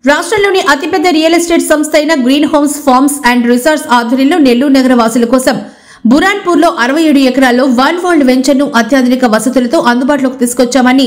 రాష్ట్రంలోని అతిపెద్ద real estate సంస్థ అయిన green homes farms and resorts ఆధ్వర్యంలో నెల్లూరు నగర వాసుల కోసం బురాన్పూర్లో 67 ఎకరాల్లో వన్ వరల్డ్ వెంచర్ ను అత్యాధునిక వసతులతో అందుబాటులోకి తీసుకొచ్చామని,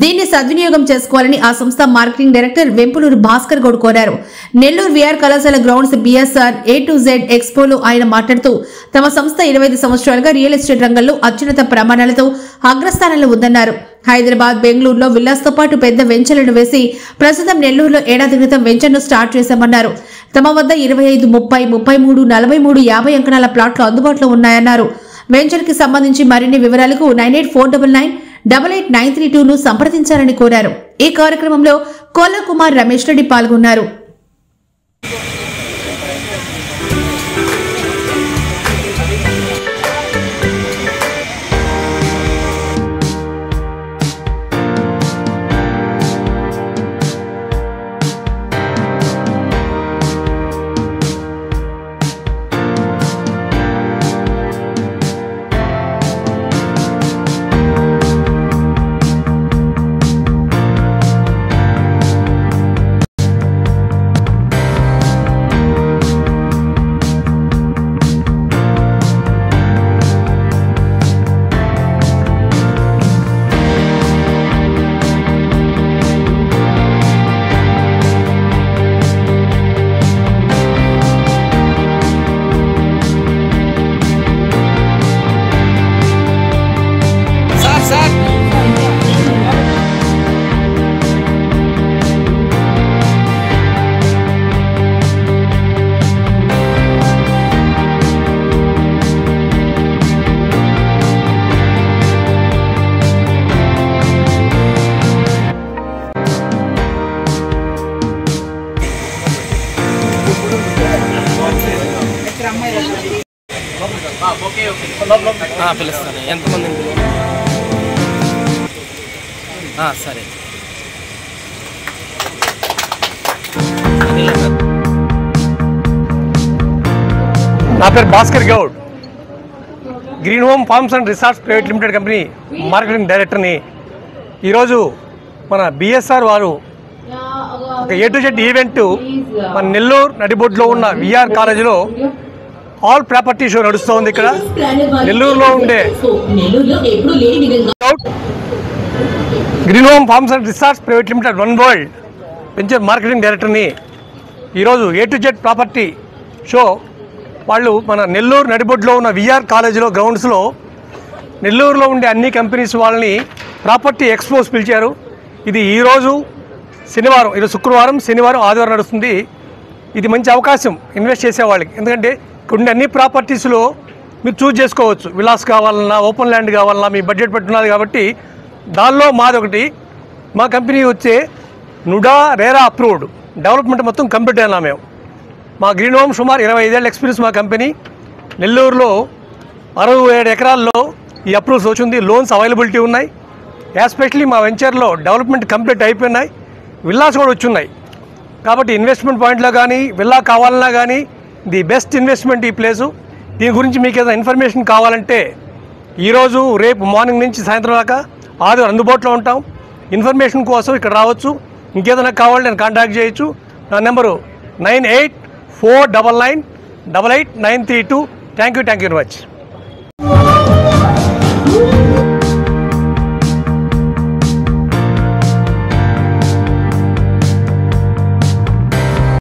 దీన్ని సద్వినియోగం చేసుకోవాలని ఆ సంస్థ మార్కెటింగ్ డైరెక్టర్ వెంపులూరు భాస్కర్ గౌడ్ కోరారు. నెల్లూరు విఆర్ కళాశాల grounds BSR A to Z ఎక్స్పోలో ఆయన మాట్లాడుతూ తమ సంస్థ 25 సంవత్సరాలుగా రియల్ ఎస్టేట్ రంగంలో అత్యున్నత ప్రమాణాలతో అగ్రస్థానంలో ఉందన్నారు. హైదరాబాద్, బెంగళూరులో విల్లాస్తో పాటు పెద్ద వెంచర్లను వేసి ప్రస్తుతం నెల్లూరులో ఏడాది క్రితం వెంచర్ను స్టార్ట్ చేశామన్నారు. తమ వద్ద 25, 30, 33, 43, 50 అంకణాల ప్లాట్లు అందుబాటులో ఉన్నాయన్నారు. వెంచర్ కి సంబంధించి మరిన్ని వివరాలకు 9849988932 ను సంప్రదించాలని కోరారు. ఈ కార్యక్రమంలో కోల కుమార్, రమేష్ రెడ్డి పాల్గొన్నారు. పిలుస్తాను ఎంతమంది సరే. నా పేరు Bhaskar Goud, green home farms and resorts private limited company marketing డైరెక్టర్ని. ఈరోజు మన బిఎస్ఆర్ వారు ఒక A to Z ఈవెంట్ మన నెల్లూరు నడిబొడ్లో ఉన్న విఆర్ కాలేజీలో ఆల్ ప్రాపర్టీ షో నడుస్తూ ఉంది. ఇక్కడ నెల్లూరులో ఉండే green home farms and resorts private limited one world venture marketing డైరెక్టర్ని ఈరోజు A to Z property show వాళ్ళు మన నెల్లూరు నడిబొడ్లో ఉన్న విఆర్ కాలేజీలో గ్రౌండ్స్లో నెల్లూరులో ఉండే అన్ని కంపెనీస్ వాళ్ళని ప్రాపర్టీ ఎక్స్పోస్ పిలిచారు. ఇది ఈరోజు శనివారం, ఈరోజు శుక్రవారం, శనివారం, ఆదివారం నడుస్తుంది. ఇది మంచి అవకాశం ఇన్వెస్ట్ చేసే వాళ్ళకి. ఎందుకంటే కొన్ని అన్ని ప్రాపర్టీస్లో మీరు చూజ్ చేసుకోవచ్చు. విలాస్ కావాలన్నా, ఓపెన్ ల్యాండ్ కావాలన్నా మీ బడ్జెట్ పెట్టున్నది. కాబట్టి దానిలో మాది ఒకటి. మా కంపెనీ వచ్చే నుడా రేరా అప్రూవ్డ్ డెవలప్మెంట్ మొత్తం కంప్లీట్ అయినా మేము. మా గ్రీన్ హోమ్ సుమారు 25 ఏళ్ళ ఎక్స్పీరియన్స్ మా కంపెనీ. నెల్లూరులో 67 ఎకరాల్లో ఈ అప్రూవ్స్ వచ్చింది. లోన్స్ అవైలబిలిటీ ఉన్నాయి. ఎస్పెషల్లీ మా వెంచర్లో డెవలప్మెంట్ కంప్లీట్ అయిపోయినాయి. విల్లాస్ కూడా వచ్చున్నాయి. కాబట్టి ఇన్వెస్ట్మెంట్ పాయింట్లో కానీ, విల్లా కావాలన్నా కానీ ది బెస్ట్ ఇన్వెస్ట్మెంట్ ఈ ప్లేసు. దీని గురించి మీకు ఏదైనా ఇన్ఫర్మేషన్ కావాలంటే ఈరోజు, రేపు మార్నింగ్ నుంచి సాయంత్రం దాకా ఆదివారం అందుబాటులో ఉంటాం. ఇన్ఫర్మేషన్ కోసం ఇక్కడ రావచ్చు. ఇంకేదైనా కావాలంటే నేను కాంటాక్ట్ చేయొచ్చు. నా number 9849988932. Thank you very much.